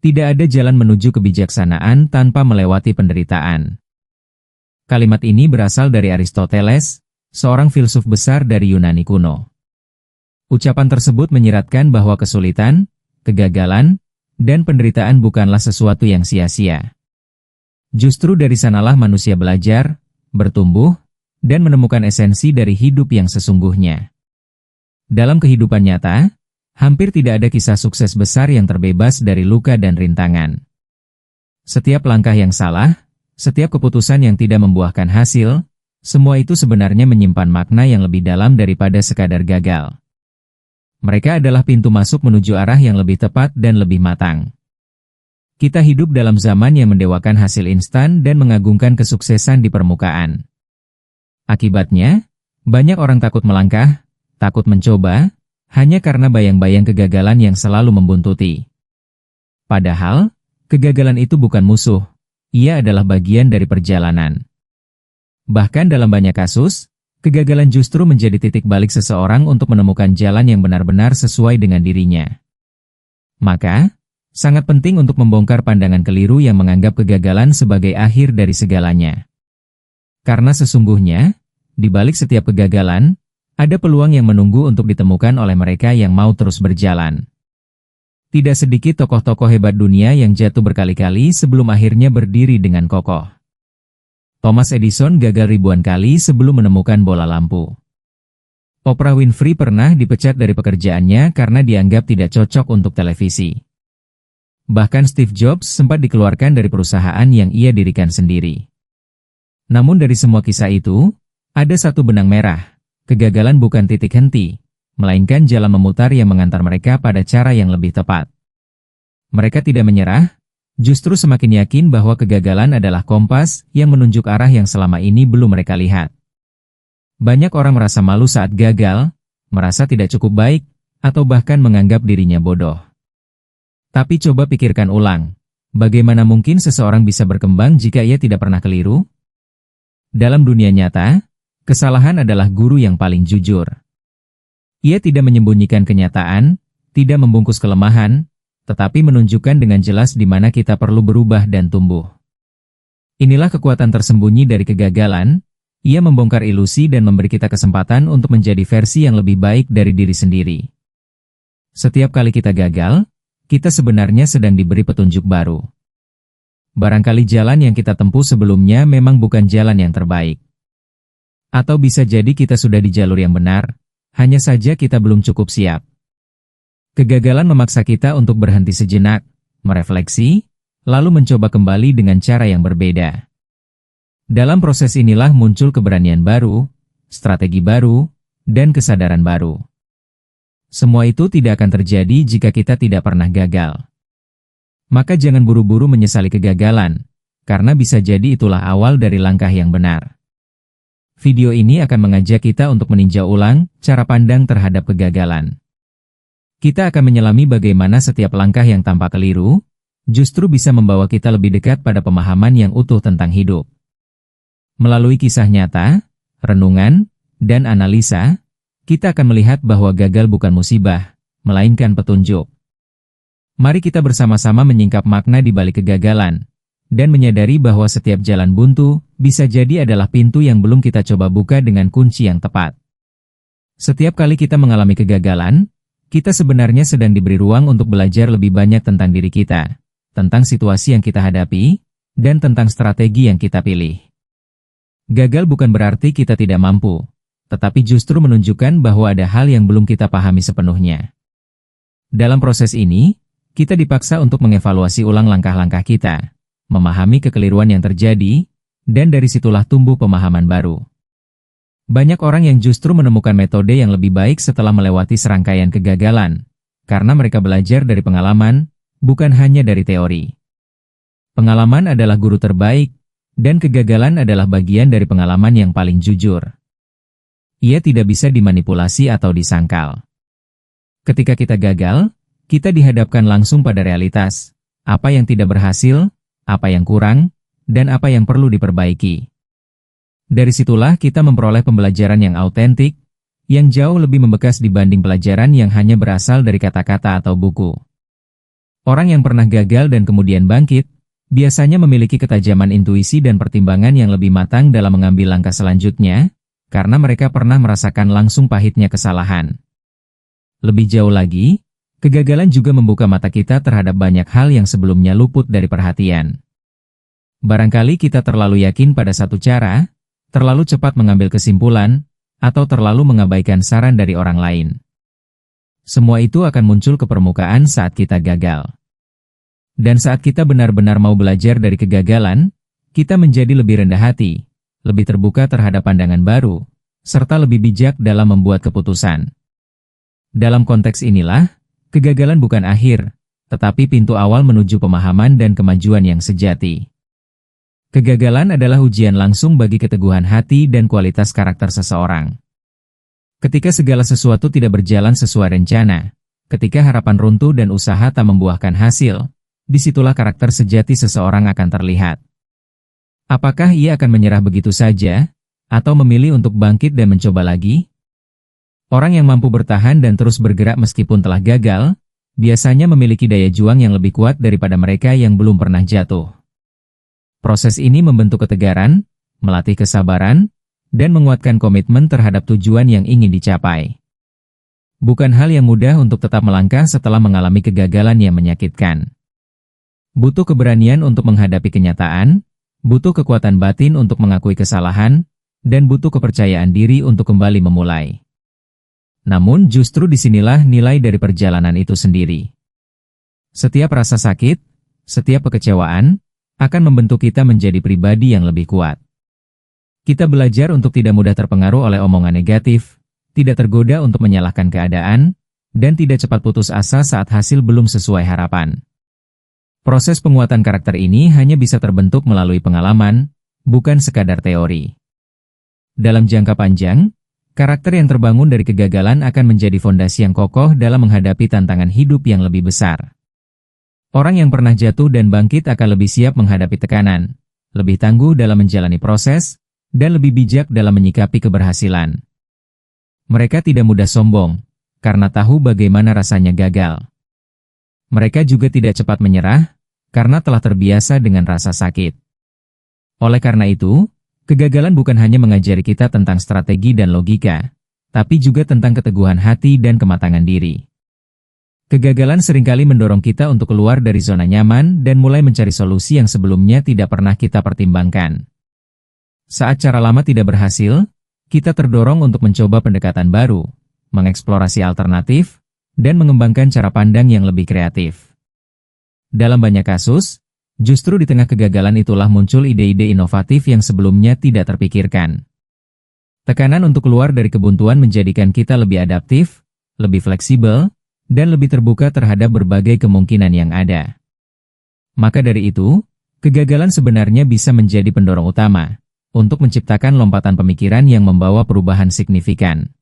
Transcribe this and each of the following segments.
Tidak ada jalan menuju kebijaksanaan tanpa melewati penderitaan. Kalimat ini berasal dari Aristoteles, seorang filsuf besar dari Yunani kuno. Ucapan tersebut menyiratkan bahwa kesulitan, kegagalan, dan penderitaan bukanlah sesuatu yang sia-sia. Justru dari sanalah manusia belajar, bertumbuh, dan menemukan esensi dari hidup yang sesungguhnya. Dalam kehidupan nyata, hampir tidak ada kisah sukses besar yang terbebas dari luka dan rintangan. Setiap langkah yang salah, setiap keputusan yang tidak membuahkan hasil, semua itu sebenarnya menyimpan makna yang lebih dalam daripada sekadar gagal. Mereka adalah pintu masuk menuju arah yang lebih tepat dan lebih matang. Kita hidup dalam zaman yang mendewakan hasil instan dan mengagungkan kesuksesan di permukaan. Akibatnya, banyak orang takut melangkah, takut mencoba, hanya karena bayang-bayang kegagalan yang selalu membuntuti. Padahal, kegagalan itu bukan musuh, ia adalah bagian dari perjalanan. Bahkan dalam banyak kasus, kegagalan justru menjadi titik balik seseorang untuk menemukan jalan yang benar-benar sesuai dengan dirinya. Maka, sangat penting untuk membongkar pandangan keliru yang menganggap kegagalan sebagai akhir dari segalanya. Karena sesungguhnya, di balik setiap kegagalan, ada peluang yang menunggu untuk ditemukan oleh mereka yang mau terus berjalan. Tidak sedikit tokoh-tokoh hebat dunia yang jatuh berkali-kali sebelum akhirnya berdiri dengan kokoh. Thomas Edison gagal ribuan kali sebelum menemukan bola lampu. Oprah Winfrey pernah dipecat dari pekerjaannya karena dianggap tidak cocok untuk televisi. Bahkan Steve Jobs sempat dikeluarkan dari perusahaan yang ia dirikan sendiri. Namun dari semua kisah itu, ada satu benang merah. Kegagalan bukan titik henti, melainkan jalan memutar yang mengantar mereka pada cara yang lebih tepat. Mereka tidak menyerah, justru semakin yakin bahwa kegagalan adalah kompas yang menunjuk arah yang selama ini belum mereka lihat. Banyak orang merasa malu saat gagal, merasa tidak cukup baik, atau bahkan menganggap dirinya bodoh. Tapi coba pikirkan ulang, bagaimana mungkin seseorang bisa berkembang jika ia tidak pernah keliru? Dalam dunia nyata, kesalahan adalah guru yang paling jujur. Ia tidak menyembunyikan kenyataan, tidak membungkus kelemahan, tetapi menunjukkan dengan jelas di mana kita perlu berubah dan tumbuh. Inilah kekuatan tersembunyi dari kegagalan, ia membongkar ilusi dan memberi kita kesempatan untuk menjadi versi yang lebih baik dari diri sendiri. Setiap kali kita gagal, kita sebenarnya sedang diberi petunjuk baru. Barangkali jalan yang kita tempuh sebelumnya memang bukan jalan yang terbaik. Atau bisa jadi kita sudah di jalur yang benar, hanya saja kita belum cukup siap. Kegagalan memaksa kita untuk berhenti sejenak, merefleksi, lalu mencoba kembali dengan cara yang berbeda. Dalam proses inilah muncul keberanian baru, strategi baru, dan kesadaran baru. Semua itu tidak akan terjadi jika kita tidak pernah gagal. Maka jangan buru-buru menyesali kegagalan, karena bisa jadi itulah awal dari langkah yang benar. Video ini akan mengajak kita untuk meninjau ulang cara pandang terhadap kegagalan. Kita akan menyelami bagaimana setiap langkah yang tampak keliru, justru bisa membawa kita lebih dekat pada pemahaman yang utuh tentang hidup. Melalui kisah nyata, renungan, dan analisa, kita akan melihat bahwa gagal bukan musibah, melainkan petunjuk. Mari kita bersama-sama menyingkap makna di balik kegagalan, dan menyadari bahwa setiap jalan buntu bisa jadi adalah pintu yang belum kita coba buka dengan kunci yang tepat. Setiap kali kita mengalami kegagalan, kita sebenarnya sedang diberi ruang untuk belajar lebih banyak tentang diri kita, tentang situasi yang kita hadapi, dan tentang strategi yang kita pilih. Gagal bukan berarti kita tidak mampu, tetapi justru menunjukkan bahwa ada hal yang belum kita pahami sepenuhnya. Dalam proses ini, kita dipaksa untuk mengevaluasi ulang langkah-langkah kita, memahami kekeliruan yang terjadi, dan dari situlah tumbuh pemahaman baru. Banyak orang yang justru menemukan metode yang lebih baik setelah melewati serangkaian kegagalan, karena mereka belajar dari pengalaman, bukan hanya dari teori. Pengalaman adalah guru terbaik, dan kegagalan adalah bagian dari pengalaman yang paling jujur. Ia tidak bisa dimanipulasi atau disangkal. Ketika kita gagal, kita dihadapkan langsung pada realitas, apa yang tidak berhasil, apa yang kurang, dan apa yang perlu diperbaiki. Dari situlah kita memperoleh pembelajaran yang autentik, yang jauh lebih membekas dibanding pelajaran yang hanya berasal dari kata-kata atau buku. Orang yang pernah gagal dan kemudian bangkit, biasanya memiliki ketajaman intuisi dan pertimbangan yang lebih matang dalam mengambil langkah selanjutnya, karena mereka pernah merasakan langsung pahitnya kesalahan. Lebih jauh lagi, kegagalan juga membuka mata kita terhadap banyak hal yang sebelumnya luput dari perhatian. Barangkali kita terlalu yakin pada satu cara, terlalu cepat mengambil kesimpulan, atau terlalu mengabaikan saran dari orang lain. Semua itu akan muncul ke permukaan saat kita gagal. Dan saat kita benar-benar mau belajar dari kegagalan, kita menjadi lebih rendah hati, lebih terbuka terhadap pandangan baru, serta lebih bijak dalam membuat keputusan. Dalam konteks inilah, kegagalan bukan akhir, tetapi pintu awal menuju pemahaman dan kemajuan yang sejati. Kegagalan adalah ujian langsung bagi keteguhan hati dan kualitas karakter seseorang. Ketika segala sesuatu tidak berjalan sesuai rencana, ketika harapan runtuh dan usaha tak membuahkan hasil, disitulah karakter sejati seseorang akan terlihat. Apakah ia akan menyerah begitu saja, atau memilih untuk bangkit dan mencoba lagi? Orang yang mampu bertahan dan terus bergerak meskipun telah gagal, biasanya memiliki daya juang yang lebih kuat daripada mereka yang belum pernah jatuh. Proses ini membentuk ketegaran, melatih kesabaran, dan menguatkan komitmen terhadap tujuan yang ingin dicapai. Bukan hal yang mudah untuk tetap melangkah setelah mengalami kegagalan yang menyakitkan. Butuh keberanian untuk menghadapi kenyataan, butuh kekuatan batin untuk mengakui kesalahan, dan butuh kepercayaan diri untuk kembali memulai. Namun justru disinilah nilai dari perjalanan itu sendiri. Setiap rasa sakit, setiap kekecewaan, akan membentuk kita menjadi pribadi yang lebih kuat. Kita belajar untuk tidak mudah terpengaruh oleh omongan negatif, tidak tergoda untuk menyalahkan keadaan, dan tidak cepat putus asa saat hasil belum sesuai harapan. Proses penguatan karakter ini hanya bisa terbentuk melalui pengalaman, bukan sekadar teori. Dalam jangka panjang, karakter yang terbangun dari kegagalan akan menjadi fondasi yang kokoh dalam menghadapi tantangan hidup yang lebih besar. Orang yang pernah jatuh dan bangkit akan lebih siap menghadapi tekanan, lebih tangguh dalam menjalani proses, dan lebih bijak dalam menyikapi keberhasilan. Mereka tidak mudah sombong, karena tahu bagaimana rasanya gagal. Mereka juga tidak cepat menyerah, karena telah terbiasa dengan rasa sakit. Oleh karena itu, kegagalan bukan hanya mengajari kita tentang strategi dan logika, tapi juga tentang keteguhan hati dan kematangan diri. Kegagalan seringkali mendorong kita untuk keluar dari zona nyaman dan mulai mencari solusi yang sebelumnya tidak pernah kita pertimbangkan. Saat cara lama tidak berhasil, kita terdorong untuk mencoba pendekatan baru, mengeksplorasi alternatif, dan mengembangkan cara pandang yang lebih kreatif. Dalam banyak kasus, justru di tengah kegagalan itulah muncul ide-ide inovatif yang sebelumnya tidak terpikirkan. Tekanan untuk keluar dari kebuntuan menjadikan kita lebih adaptif, lebih fleksibel, dan lebih terbuka terhadap berbagai kemungkinan yang ada. Maka dari itu, kegagalan sebenarnya bisa menjadi pendorong utama untuk menciptakan lompatan pemikiran yang membawa perubahan signifikan.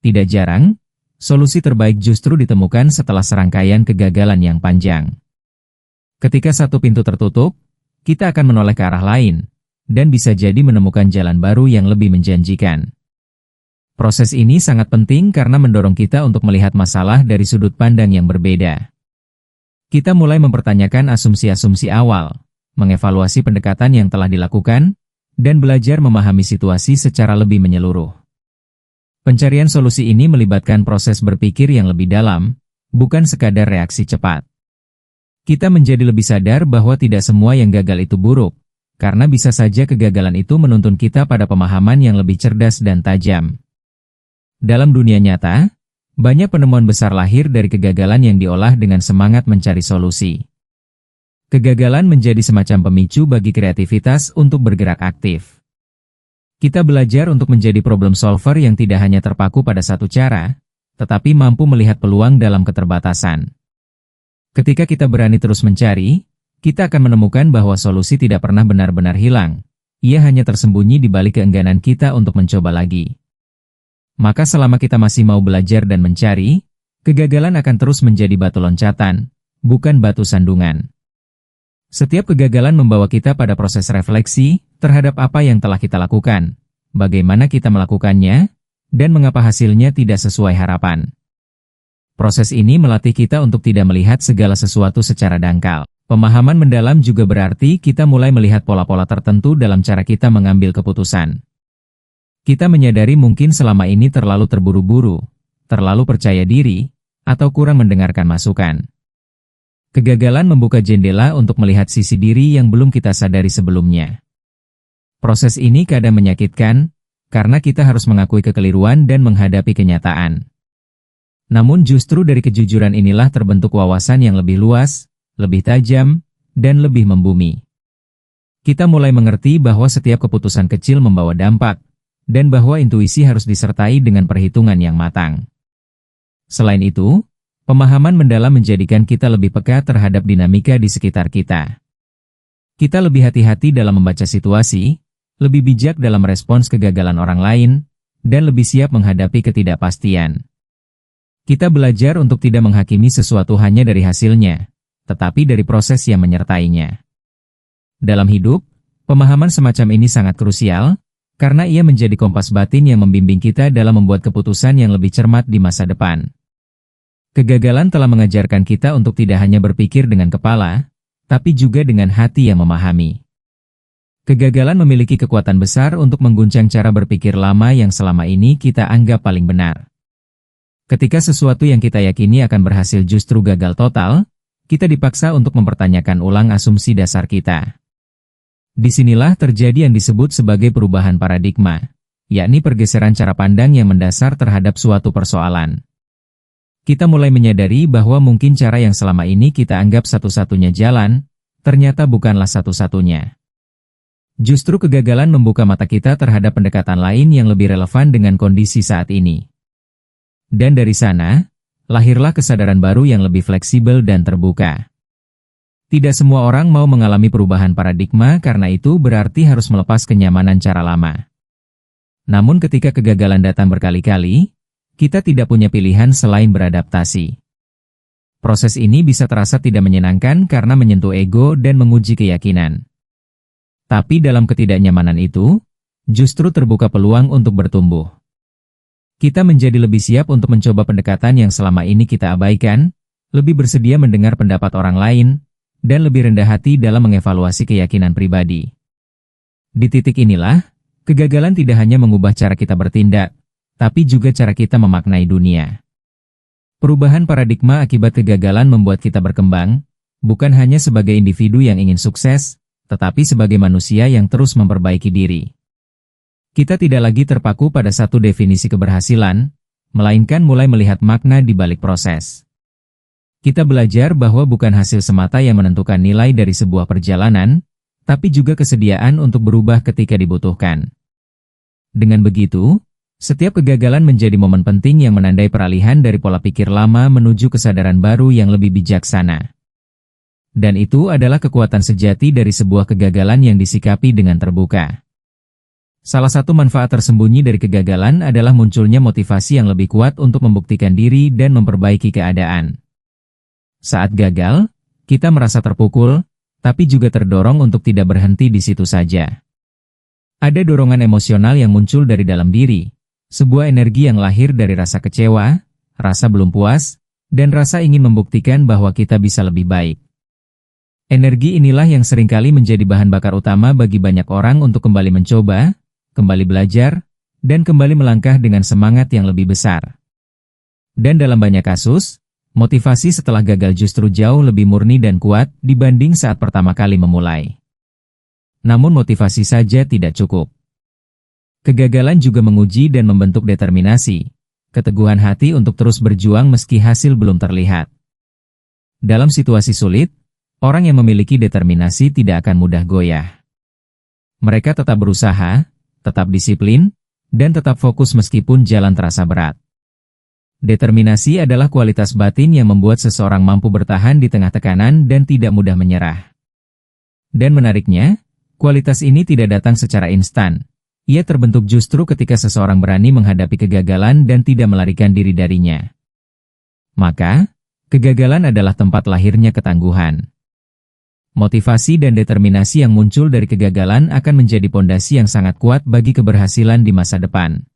Tidak jarang, solusi terbaik justru ditemukan setelah serangkaian kegagalan yang panjang. Ketika satu pintu tertutup, kita akan menoleh ke arah lain, dan bisa jadi menemukan jalan baru yang lebih menjanjikan. Proses ini sangat penting karena mendorong kita untuk melihat masalah dari sudut pandang yang berbeda. Kita mulai mempertanyakan asumsi-asumsi awal, mengevaluasi pendekatan yang telah dilakukan, dan belajar memahami situasi secara lebih menyeluruh. Pencarian solusi ini melibatkan proses berpikir yang lebih dalam, bukan sekadar reaksi cepat. Kita menjadi lebih sadar bahwa tidak semua yang gagal itu buruk, karena bisa saja kegagalan itu menuntun kita pada pemahaman yang lebih cerdas dan tajam. Dalam dunia nyata, banyak penemuan besar lahir dari kegagalan yang diolah dengan semangat mencari solusi. Kegagalan menjadi semacam pemicu bagi kreativitas untuk bergerak aktif. Kita belajar untuk menjadi problem solver yang tidak hanya terpaku pada satu cara, tetapi mampu melihat peluang dalam keterbatasan. Ketika kita berani terus mencari, kita akan menemukan bahwa solusi tidak pernah benar-benar hilang. Ia hanya tersembunyi di balik keengganan kita untuk mencoba lagi. Maka selama kita masih mau belajar dan mencari, kegagalan akan terus menjadi batu loncatan, bukan batu sandungan. Setiap kegagalan membawa kita pada proses refleksi terhadap apa yang telah kita lakukan, bagaimana kita melakukannya, dan mengapa hasilnya tidak sesuai harapan. Proses ini melatih kita untuk tidak melihat segala sesuatu secara dangkal. Pemahaman mendalam juga berarti kita mulai melihat pola-pola tertentu dalam cara kita mengambil keputusan. Kita menyadari mungkin selama ini terlalu terburu-buru, terlalu percaya diri, atau kurang mendengarkan masukan. Kegagalan membuka jendela untuk melihat sisi diri yang belum kita sadari sebelumnya. Proses ini kadang menyakitkan, karena kita harus mengakui kekeliruan dan menghadapi kenyataan. Namun justru dari kejujuran inilah terbentuk wawasan yang lebih luas, lebih tajam, dan lebih membumi. Kita mulai mengerti bahwa setiap keputusan kecil membawa dampak, dan bahwa intuisi harus disertai dengan perhitungan yang matang. Selain itu, pemahaman mendalam menjadikan kita lebih peka terhadap dinamika di sekitar kita. Kita lebih hati-hati dalam membaca situasi, lebih bijak dalam merespons kegagalan orang lain, dan lebih siap menghadapi ketidakpastian. Kita belajar untuk tidak menghakimi sesuatu hanya dari hasilnya, tetapi dari proses yang menyertainya. Dalam hidup, pemahaman semacam ini sangat krusial, karena ia menjadi kompas batin yang membimbing kita dalam membuat keputusan yang lebih cermat di masa depan. Kegagalan telah mengajarkan kita untuk tidak hanya berpikir dengan kepala, tapi juga dengan hati yang memahami. Kegagalan memiliki kekuatan besar untuk mengguncang cara berpikir lama yang selama ini kita anggap paling benar. Ketika sesuatu yang kita yakini akan berhasil justru gagal total, kita dipaksa untuk mempertanyakan ulang asumsi dasar kita. Disinilah terjadi yang disebut sebagai perubahan paradigma, yakni pergeseran cara pandang yang mendasar terhadap suatu persoalan. Kita mulai menyadari bahwa mungkin cara yang selama ini kita anggap satu-satunya jalan, ternyata bukanlah satu-satunya. Justru kegagalan membuka mata kita terhadap pendekatan lain yang lebih relevan dengan kondisi saat ini. Dan dari sana, lahirlah kesadaran baru yang lebih fleksibel dan terbuka. Tidak semua orang mau mengalami perubahan paradigma, karena itu berarti harus melepas kenyamanan cara lama. Namun ketika kegagalan datang berkali-kali, kita tidak punya pilihan selain beradaptasi. Proses ini bisa terasa tidak menyenangkan karena menyentuh ego dan menguji keyakinan. Tapi dalam ketidaknyamanan itu, justru terbuka peluang untuk bertumbuh. Kita menjadi lebih siap untuk mencoba pendekatan yang selama ini kita abaikan, lebih bersedia mendengar pendapat orang lain, dan lebih rendah hati dalam mengevaluasi keyakinan pribadi. Di titik inilah, kegagalan tidak hanya mengubah cara kita bertindak, tapi juga cara kita memaknai dunia. Perubahan paradigma akibat kegagalan membuat kita berkembang, bukan hanya sebagai individu yang ingin sukses, tetapi sebagai manusia yang terus memperbaiki diri. Kita tidak lagi terpaku pada satu definisi keberhasilan, melainkan mulai melihat makna di balik proses. Kita belajar bahwa bukan hasil semata yang menentukan nilai dari sebuah perjalanan, tapi juga kesediaan untuk berubah ketika dibutuhkan. Dengan begitu, setiap kegagalan menjadi momen penting yang menandai peralihan dari pola pikir lama menuju kesadaran baru yang lebih bijaksana. Dan itu adalah kekuatan sejati dari sebuah kegagalan yang disikapi dengan terbuka. Salah satu manfaat tersembunyi dari kegagalan adalah munculnya motivasi yang lebih kuat untuk membuktikan diri dan memperbaiki keadaan. Saat gagal, kita merasa terpukul, tapi juga terdorong untuk tidak berhenti di situ saja. Ada dorongan emosional yang muncul dari dalam diri, sebuah energi yang lahir dari rasa kecewa, rasa belum puas, dan rasa ingin membuktikan bahwa kita bisa lebih baik. Energi inilah yang seringkali menjadi bahan bakar utama bagi banyak orang untuk kembali mencoba, kembali belajar, dan kembali melangkah dengan semangat yang lebih besar. Dan dalam banyak kasus, motivasi setelah gagal justru jauh lebih murni dan kuat dibanding saat pertama kali memulai. Namun motivasi saja tidak cukup. Kegagalan juga menguji dan membentuk determinasi, keteguhan hati untuk terus berjuang meski hasil belum terlihat. Dalam situasi sulit, orang yang memiliki determinasi tidak akan mudah goyah. Mereka tetap berusaha, tetap disiplin, dan tetap fokus meskipun jalan terasa berat. Determinasi adalah kualitas batin yang membuat seseorang mampu bertahan di tengah tekanan dan tidak mudah menyerah. Dan menariknya, kualitas ini tidak datang secara instan. Ia terbentuk justru ketika seseorang berani menghadapi kegagalan dan tidak melarikan diri darinya. Maka, kegagalan adalah tempat lahirnya ketangguhan. Motivasi dan determinasi yang muncul dari kegagalan akan menjadi pondasi yang sangat kuat bagi keberhasilan di masa depan.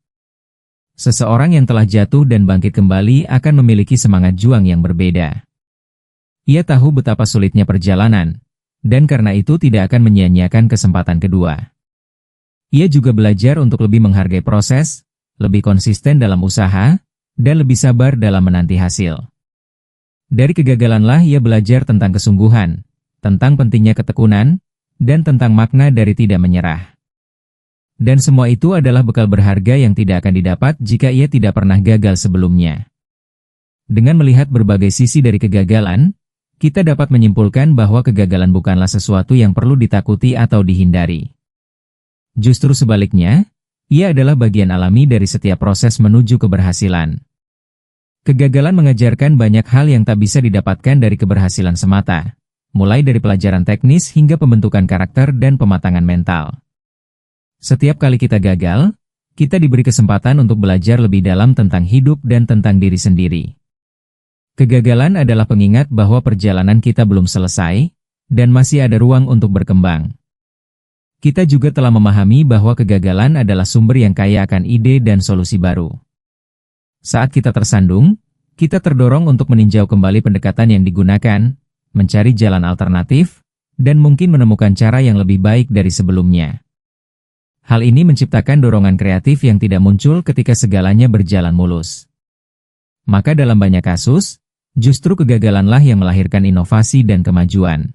Seseorang yang telah jatuh dan bangkit kembali akan memiliki semangat juang yang berbeda. Ia tahu betapa sulitnya perjalanan, dan karena itu tidak akan menyia-nyiakan kesempatan kedua. Ia juga belajar untuk lebih menghargai proses, lebih konsisten dalam usaha, dan lebih sabar dalam menanti hasil. Dari kegagalanlah ia belajar tentang kesungguhan, tentang pentingnya ketekunan, dan tentang makna dari tidak menyerah. Dan semua itu adalah bekal berharga yang tidak akan didapat jika ia tidak pernah gagal sebelumnya. Dengan melihat berbagai sisi dari kegagalan, kita dapat menyimpulkan bahwa kegagalan bukanlah sesuatu yang perlu ditakuti atau dihindari. Justru sebaliknya, ia adalah bagian alami dari setiap proses menuju keberhasilan. Kegagalan mengajarkan banyak hal yang tak bisa didapatkan dari keberhasilan semata, mulai dari pelajaran teknis hingga pembentukan karakter dan pematangan mental. Setiap kali kita gagal, kita diberi kesempatan untuk belajar lebih dalam tentang hidup dan tentang diri sendiri. Kegagalan adalah pengingat bahwa perjalanan kita belum selesai, dan masih ada ruang untuk berkembang. Kita juga telah memahami bahwa kegagalan adalah sumber yang kaya akan ide dan solusi baru. Saat kita tersandung, kita terdorong untuk meninjau kembali pendekatan yang digunakan, mencari jalan alternatif, dan mungkin menemukan cara yang lebih baik dari sebelumnya. Hal ini menciptakan dorongan kreatif yang tidak muncul ketika segalanya berjalan mulus. Maka dalam banyak kasus, justru kegagalanlah yang melahirkan inovasi dan kemajuan.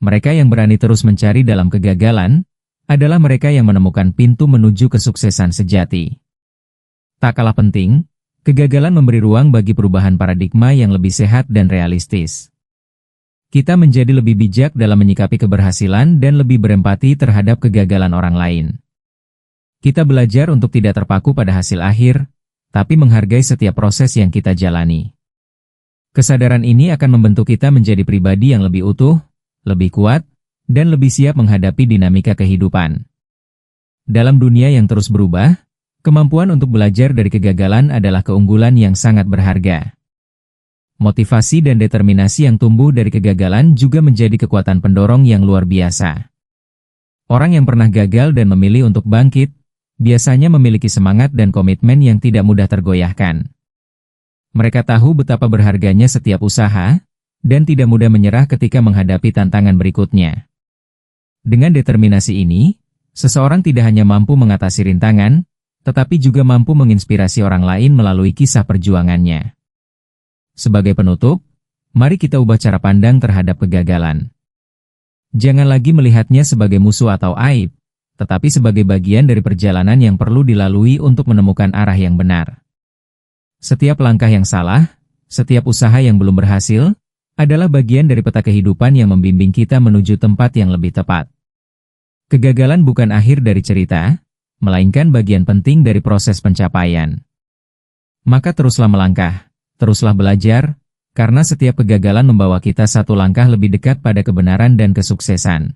Mereka yang berani terus mencari dalam kegagalan, adalah mereka yang menemukan pintu menuju kesuksesan sejati. Tak kalah penting, kegagalan memberi ruang bagi perubahan paradigma yang lebih sehat dan realistis. Kita menjadi lebih bijak dalam menyikapi keberhasilan dan lebih berempati terhadap kegagalan orang lain. Kita belajar untuk tidak terpaku pada hasil akhir, tapi menghargai setiap proses yang kita jalani. Kesadaran ini akan membentuk kita menjadi pribadi yang lebih utuh, lebih kuat, dan lebih siap menghadapi dinamika kehidupan. Dalam dunia yang terus berubah, kemampuan untuk belajar dari kegagalan adalah keunggulan yang sangat berharga. Motivasi dan determinasi yang tumbuh dari kegagalan juga menjadi kekuatan pendorong yang luar biasa. Orang yang pernah gagal dan memilih untuk bangkit, biasanya memiliki semangat dan komitmen yang tidak mudah tergoyahkan. Mereka tahu betapa berharganya setiap usaha, dan tidak mudah menyerah ketika menghadapi tantangan berikutnya. Dengan determinasi ini, seseorang tidak hanya mampu mengatasi rintangan, tetapi juga mampu menginspirasi orang lain melalui kisah perjuangannya. Sebagai penutup, mari kita ubah cara pandang terhadap kegagalan. Jangan lagi melihatnya sebagai musuh atau aib, tetapi sebagai bagian dari perjalanan yang perlu dilalui untuk menemukan arah yang benar. Setiap langkah yang salah, setiap usaha yang belum berhasil, adalah bagian dari peta kehidupan yang membimbing kita menuju tempat yang lebih tepat. Kegagalan bukan akhir dari cerita, melainkan bagian penting dari proses pencapaian. Maka teruslah melangkah. Teruslah belajar, karena setiap kegagalan membawa kita satu langkah lebih dekat pada kebenaran dan kesuksesan.